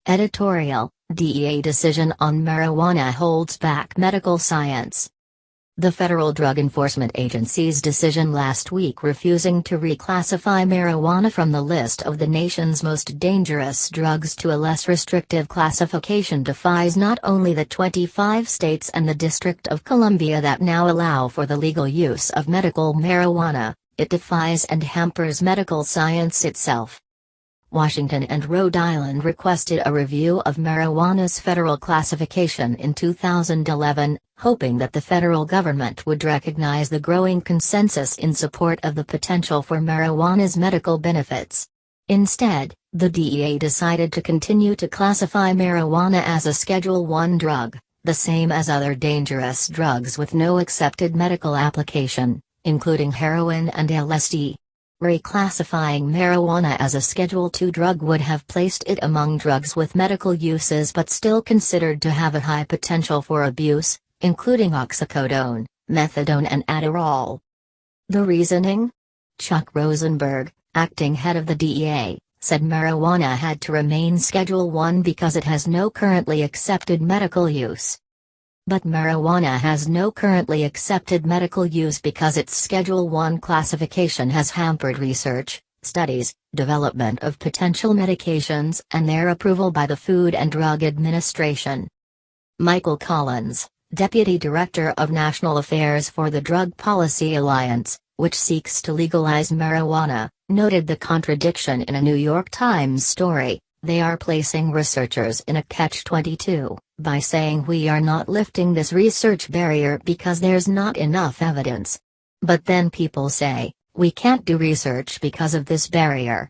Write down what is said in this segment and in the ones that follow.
Editorial, DEA decision on marijuana holds back medical science. The Federal Drug Enforcement Agency's decision last week refusing to reclassify marijuana from the list of the nation's most dangerous drugs to a less restrictive classification defies not only the 25 states and the District of Columbia that now allow for the legal use of medical marijuana, it defies and hampers medical science itself. Washington and Rhode Island requested a review of marijuana's federal classification in 2011, hoping that the federal government would recognize the growing consensus in support of the potential for marijuana's medical benefits. Instead, the DEA decided to continue to classify marijuana as a Schedule I drug, the same as other dangerous drugs with no accepted medical application, including heroin and LSD. Reclassifying marijuana as a Schedule II drug would have placed it among drugs with medical uses but still considered to have a high potential for abuse, including oxycodone, methadone and Adderall. The reasoning? Chuck Rosenberg, acting head of the DEA, said marijuana had to remain Schedule I because it has no currently accepted medical use. But marijuana has no currently accepted medical use because its Schedule I classification has hampered research, studies, development of potential medications and their approval by the Food and Drug Administration. Michael Collins, Deputy Director of National Affairs for the Drug Policy Alliance, which seeks to legalize marijuana, noted the contradiction in a New York Times story. They are placing researchers in a catch-22, by saying we are not lifting this research barrier because there's not enough evidence. But then people say, we can't do research because of this barrier.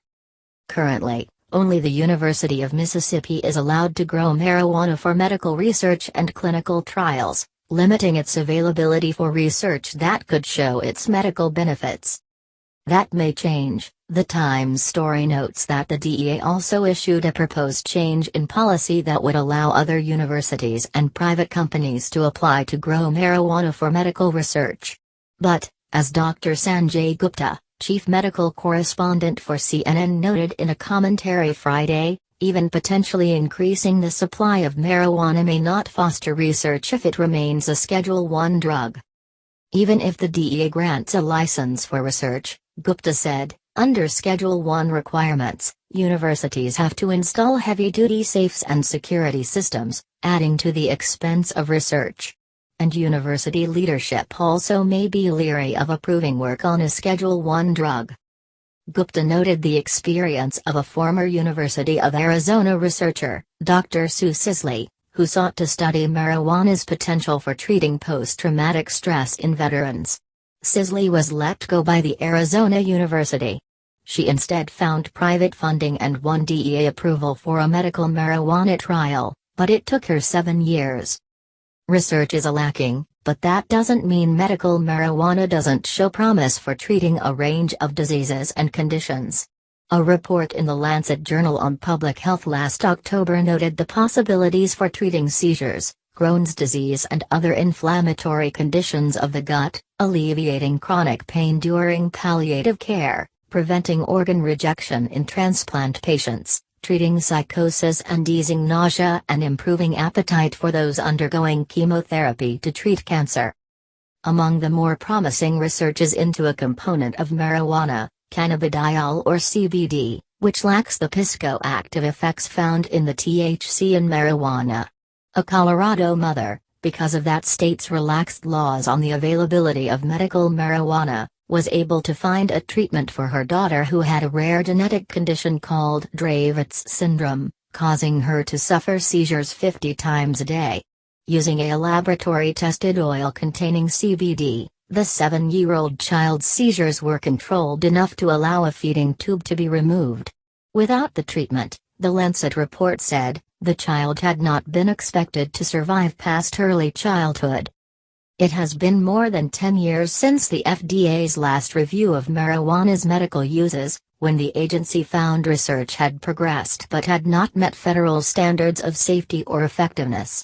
Currently, only the University of Mississippi is allowed to grow marijuana for medical research and clinical trials, limiting its availability for research that could show its medical benefits. That may change. The Times story notes that the DEA also issued a proposed change in policy that would allow other universities and private companies to apply to grow marijuana for medical research. But, as Dr. Sanjay Gupta, chief medical correspondent for CNN noted in a commentary Friday, even potentially increasing the supply of marijuana may not foster research if it remains a Schedule I drug. Even if the DEA grants a license for research, Gupta said, under Schedule I requirements, universities have to install heavy-duty safes and security systems, adding to the expense of research. And university leadership also may be leery of approving work on a Schedule I drug. Gupta noted the experience of a former University of Arizona researcher, Dr. Sue Sisley, who sought to study marijuana's potential for treating post-traumatic stress in veterans. Sisley was let go by the Arizona University. She instead found private funding and won DEA approval for a medical marijuana trial, but it took her 7 years. Research is lacking, but that doesn't mean medical marijuana doesn't show promise for treating a range of diseases and conditions. A report in the Lancet Journal on Public Health last October noted the possibilities for treating seizures, Crohn's disease and other inflammatory conditions of the gut, alleviating chronic pain during palliative care, preventing organ rejection in transplant patients, treating psychosis and easing nausea and improving appetite for those undergoing chemotherapy to treat cancer. Among the more promising research is into a component of marijuana, cannabidiol or CBD, which lacks the psychoactive effects found in the THC in marijuana. A Colorado mother, because of that state's relaxed laws on the availability of medical marijuana, was able to find a treatment for her daughter who had a rare genetic condition called Dravet's syndrome, causing her to suffer seizures 50 times a day. Using a laboratory-tested oil containing CBD, the 7-year-old child's seizures were controlled enough to allow a feeding tube to be removed. Without the treatment, the Lancet report said, the child had not been expected to survive past early childhood. It has been more than 10 years since the FDA's last review of marijuana's medical uses, when the agency found research had progressed but had not met federal standards of safety or effectiveness.